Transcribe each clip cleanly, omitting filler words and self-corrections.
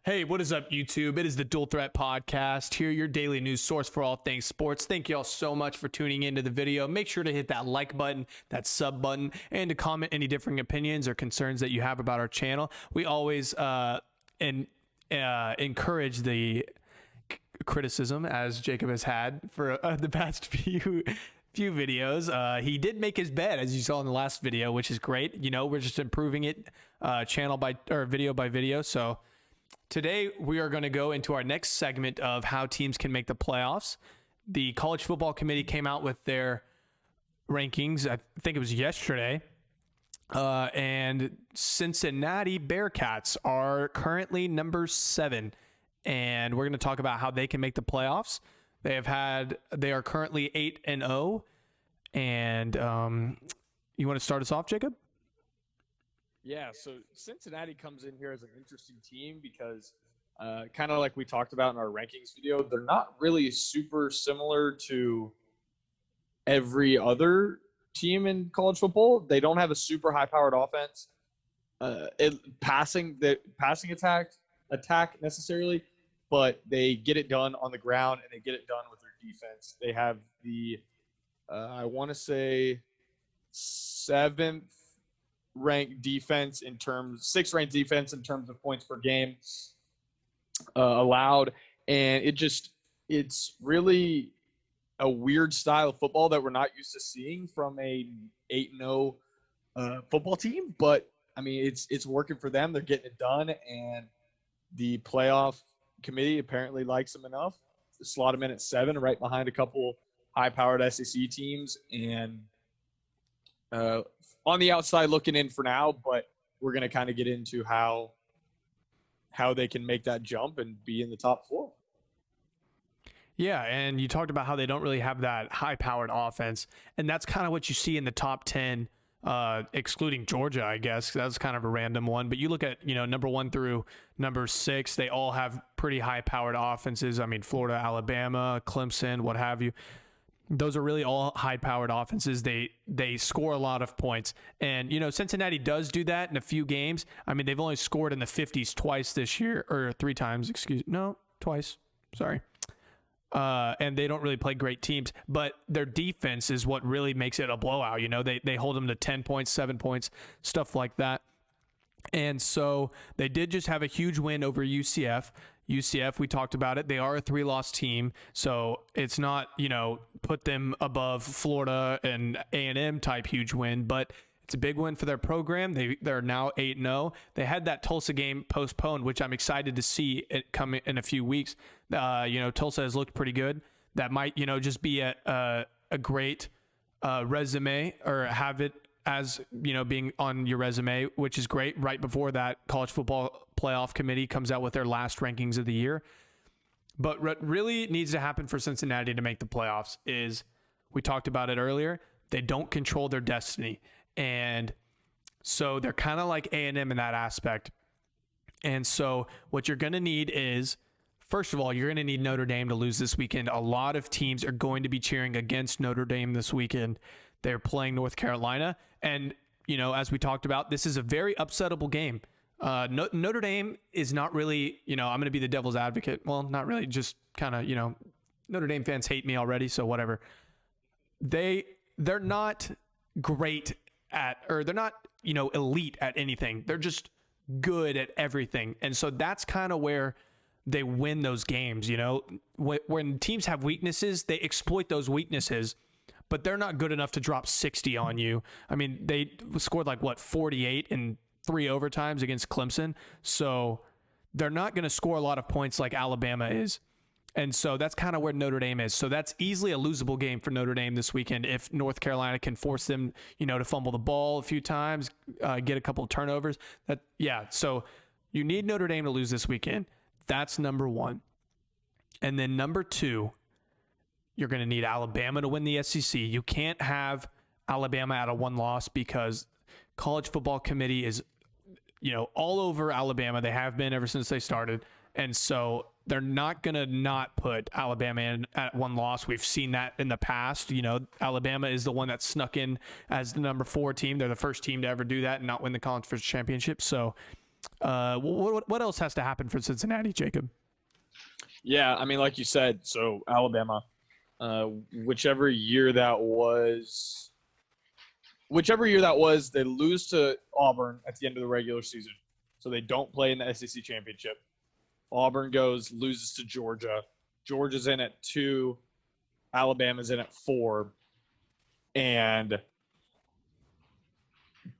Hey, what is up, YouTube? It is the Dual Threat Podcast. Here, your daily news source for all things sports. Thank you all so much for tuning into the video. Make sure to hit that like button, that sub button, and to comment any differing opinions or concerns that you have about our channel. We always encourage the criticism, as Jacob has had for the past few videos. He did make his bed, as you saw in the last video, which is great. You know, we're just improving it video by video. So today, we are going to go into our next segment of how teams can make the playoffs. The College Football Committee came out with their rankings, I think it was yesterday, and Cincinnati Bearcats are currently number 7, and we're going to talk about how they can make the playoffs. They are currently 8-0, and you want to start us off, Jacob? Yeah, so Cincinnati comes in here as an interesting team because kind of like we talked about in our rankings video, they're not really super similar to every other team in college football. They don't have a super high-powered offense, passing attack necessarily, but they get it done on the ground and they get it done with their defense. They have the, I want to say, 7th ranked defense in terms, 6th ranked defense in terms of points per game allowed, and it's really a weird style of football that we're not used to seeing from a 8-0 football team. But I mean, it's working for them. They're getting it done, and the playoff committee apparently likes them enough to slot them in at 7, right behind a couple high-powered SEC teams, and on the outside looking in for now, but we're going to kind of get into how they can make that jump and be in the top 4. Yeah, and you talked about how they don't really have that high-powered offense, and that's kind of what you see in the top 10, excluding Georgia, I guess. That's kind of a random one. But you look at, number 1 through number 6, they all have pretty high-powered offenses. I mean, Florida, Alabama, Clemson, what have you. Those are really all high-powered offenses. They score a lot of points. And, Cincinnati does do that in a few games. I mean, they've only scored in the 50s twice this year, or 3 times, twice. Sorry. And they don't really play great teams, but their defense is what really makes it a blowout. They hold them to 10 points, 7 points, stuff like that. And so they did just have a huge win over UCF. UCF, we talked about it. They are a 3-loss team, so it's not, put them above Florida and A&M type huge win, but it's a big win for their program. They're now 8-0. They had that Tulsa game postponed, which I'm excited to see it come in a few weeks. Tulsa has looked pretty good. That might, just be a great resume, or have it as, being on your resume, which is great. Right before that College Football Playoff Committee comes out with their last rankings of the year. But what really needs to happen for Cincinnati to make the playoffs is, we talked about it earlier, they don't control their destiny. And so they're kind of like A&M in that aspect. And so what you're going to need is, first of all, you're going to need Notre Dame to lose this weekend. A lot of teams are going to be cheering against Notre Dame this weekend. They're playing North Carolina. And, as we talked about, this is a very upsettable game. Notre Dame is not really, I'm going to be the devil's advocate. Well, not really, just kind of, Notre Dame fans hate me already, so whatever. They're not great at, or they're not, elite at anything. They're just good at everything. And so that's kind of where they win those games. When teams have weaknesses, they exploit those weaknesses, but they're not good enough to drop 60 on you. I mean, they scored 48 in 3 overtimes against Clemson. So they're not going to score a lot of points like Alabama is. And so that's kind of where Notre Dame is. So that's easily a losable game for Notre Dame this weekend if North Carolina can force them, to fumble the ball a few times, get a couple of turnovers. So you need Notre Dame to lose this weekend. That's number 1. And then number 2, you're going to need Alabama to win the SEC. You can't have Alabama at a 1 loss because College Football Committee is, all over Alabama. They have been ever since they started. And so they're not going to not put Alabama in at 1 loss. We've seen that in the past. Alabama is the one that snuck in as the number 4 team. They're the first team to ever do that and not win the conference championship. So What else has to happen for Cincinnati, Jacob? Yeah, I mean, like you said, so Alabama, whichever year that was, they lose to Auburn at the end of the regular season, so they don't play in the SEC championship. Auburn loses to Georgia. Georgia's in at 2, Alabama's in at 4, and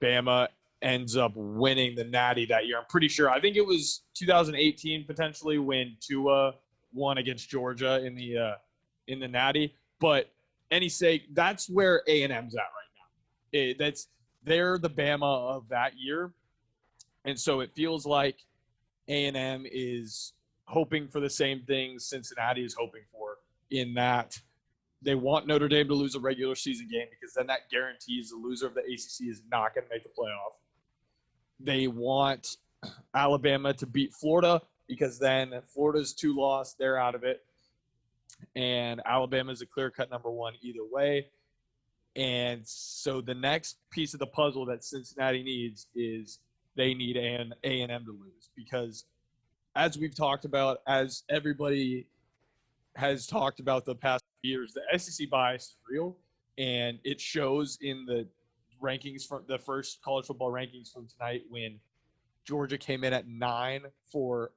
Bama ends up winning the Natty that year. I'm pretty sure. I think it was 2018 potentially when Tua won against Georgia in the Natty. But any sake, that's where A&M's at right now. They're the Bama of that year, and so it feels like A&M is hoping for the same things Cincinnati is hoping for, in that they want Notre Dame to lose a regular season game because then that guarantees the loser of the ACC is not going to make the playoff. They want Alabama to beat Florida because then Florida's 2 loss, they're out of it. And Alabama's a clear-cut number 1 either way. And so the next piece of the puzzle that Cincinnati needs is they need an A&M to lose, because as we've talked about, as everybody has talked about the past years, the SEC bias is real, and it shows in the rankings from the first college football rankings from tonight when Georgia came in at 9 for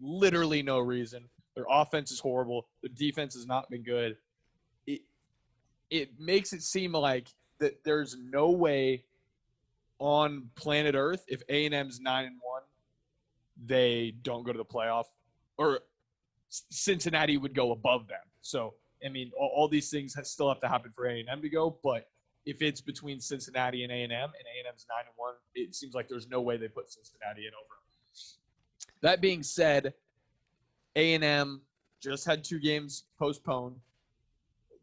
literally no reason. Their offense is horrible. Their defense has not been good. It makes it seem like that there's no way on planet Earth, if A&M's 9-1, they don't go to the playoff, or Cincinnati would go above them. So, I mean, all these things still have to happen for A&M to go, but if it's between Cincinnati and A&M A&M's 9-1, it seems like there's no way they put Cincinnati in over them. That being said, A&M just had 2 games postponed.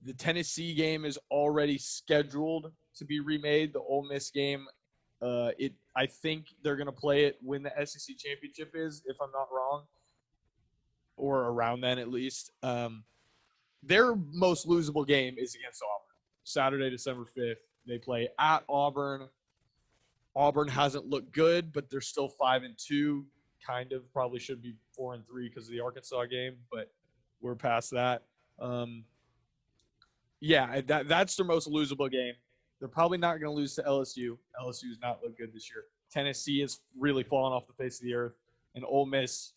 The Tennessee game is already scheduled to be remade. The Ole Miss game, I think they're going to play it when the SEC championship is, if I'm not wrong, or around then at least. Their most losable game is against Auburn. Saturday, December 5th. They play at Auburn. Auburn hasn't looked good, but they're still 5-2. Kind of probably should be 4-3 because of the Arkansas game, but we're past that. That's their most losable game. They're probably not going to lose to LSU. LSU's not looked good this year. Tennessee has really fallen off the face of the earth, and Ole Miss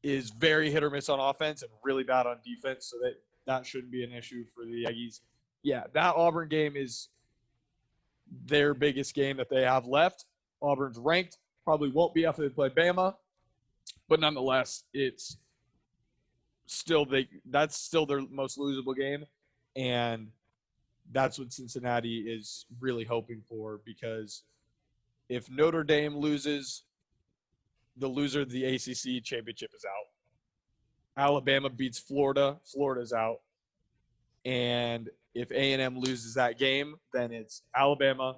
is very hit or miss on offense and really bad on defense, so that shouldn't be an issue for the Aggies. Yeah, that Auburn game is their biggest game that they have left. Auburn's ranked. Probably won't be after they play Bama, but nonetheless, it's that's still their most losable game, and that's what Cincinnati is really hoping for, because if Notre Dame loses, the loser of the ACC championship is out. Alabama beats Florida, Florida's out. And if A&M loses that game, then it's Alabama,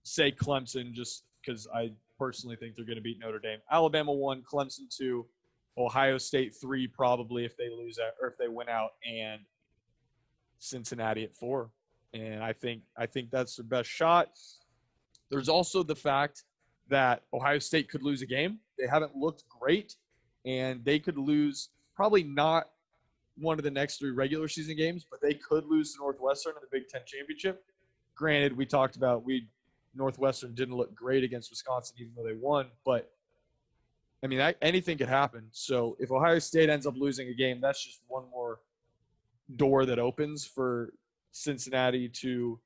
say Clemson, just because I personally think they're going to beat Notre Dame. Alabama 1, Clemson 2, Ohio State 3 probably if they lose that, or if they win out, and Cincinnati at 4. And I think that's their best shot. There's also the fact that Ohio State could lose a game. They haven't looked great, and they could lose probably not one of the next 3 regular season games, but they could lose to Northwestern in the Big Ten championship. Granted, we talked about Northwestern didn't look great against Wisconsin even though they won, but I mean, anything could happen. So if Ohio State ends up losing a game, that's just one more door that opens for Cincinnati to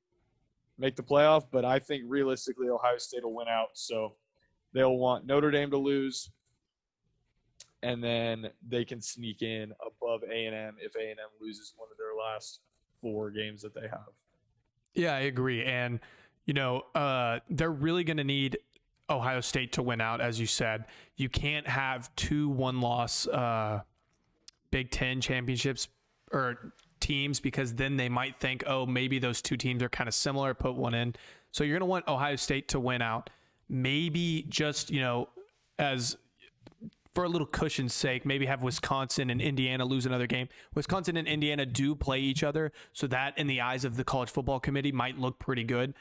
make the playoff. But I think realistically Ohio State will win out. So they'll want Notre Dame to lose, and then they can sneak in above A&M if A&M loses one of their last 4 games that they have. Yeah, I agree. And, they're really going to need Ohio State to win out, as you said. You can't have 2 one-loss Big Ten championships or teams, because then they might think, oh, maybe those 2 teams are kind of similar, put one in. So you're going to want Ohio State to win out. Maybe just, as for a little cushion's sake, maybe have Wisconsin and Indiana lose another game. Wisconsin and Indiana do play each other, so that in the eyes of the college football committee might look pretty good.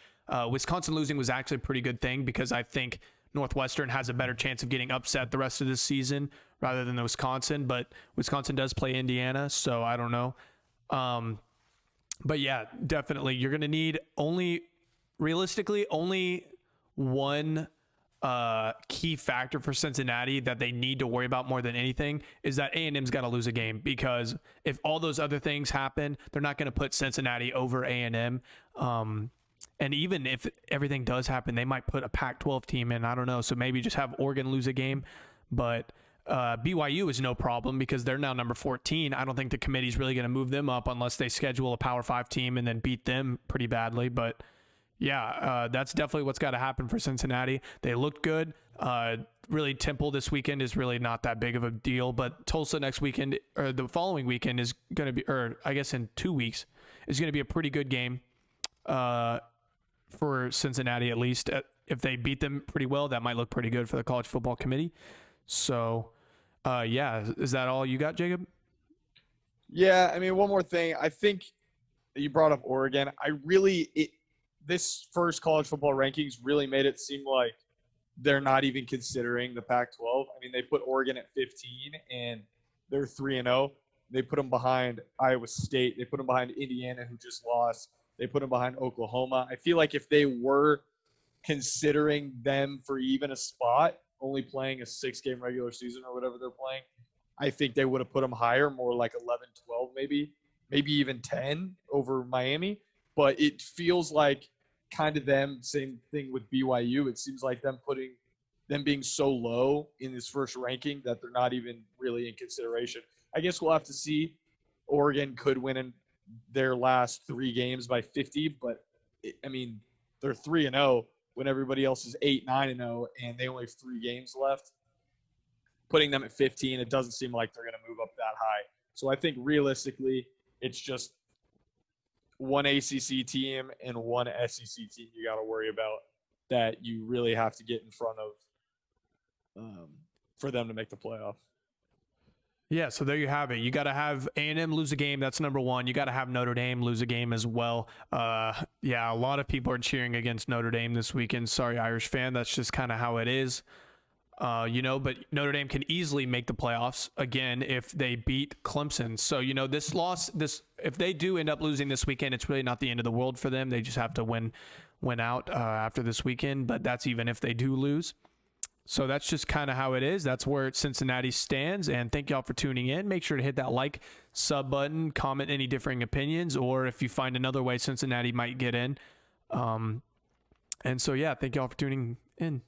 Wisconsin losing was actually a pretty good thing, because I think Northwestern has a better chance of getting upset the rest of this season rather than Wisconsin, but Wisconsin does play Indiana, so I don't know. But yeah, definitely you're going to need realistically only one key factor for Cincinnati that they need to worry about more than anything is that A&M's got to lose a game, because if all those other things happen, they're not going to put Cincinnati over A&M. And even if everything does happen, they might put a Pac-12 team in. I don't know. So maybe just have Oregon lose a game. But BYU is no problem because they're now number 14. I don't think the committee's really going to move them up unless they schedule a Power 5 team and then beat them pretty badly. But yeah, that's definitely what's got to happen for Cincinnati. They looked good. Really, Temple this weekend is really not that big of a deal. But Tulsa next weekend, or the following weekend, is going to be, or I guess in 2 weeks, is going to be a pretty good game. For Cincinnati, at least. If they beat them pretty well, that might look pretty good for the college football committee. So, yeah, is that all you got, Jacob? Yeah, I mean, one more thing. I think you brought up Oregon. This first college football rankings really made it seem like they're not even considering the Pac-12. I mean, they put Oregon at 15, and they're 3-0. They put them behind Iowa State. They put them behind Indiana, who just lost. They put them behind Oklahoma. I feel like if they were considering them for even a spot, only playing a 6-game regular season or whatever they're playing, I think they would have put them higher, more like 11, 12 maybe even 10 over Miami. But it feels like kind of them, same thing with BYU. It seems like them being so low in this first ranking that they're not even really in consideration. I guess we'll have to see. Oregon could win in their last 3 games by 50, but I mean, they're 3-0 when everybody else is 8-9-0, and they only have 3 games left. Putting them at 15, it doesn't seem like they're going to move up that high. So I think realistically, it's just one ACC team and one SEC team you got to worry about that you really have to get in front of for them to make the playoff. Yeah, so there you have it. You got to have A&M lose a game. That's number one. You got to have Notre Dame lose a game as well. Yeah, a lot of people are cheering against Notre Dame this weekend. Sorry, Irish fan. That's just kind of how it is. But Notre Dame can easily make the playoffs again if they beat Clemson. So, if they do end up losing this weekend, it's really not the end of the world for them. They just have to win out after this weekend. But that's even if they do lose. So that's just kind of how it is. That's where Cincinnati stands. And thank y'all for tuning in. Make sure to hit that like, sub button, comment any differing opinions, or if you find another way Cincinnati might get in. And so, yeah, thank y'all for tuning in.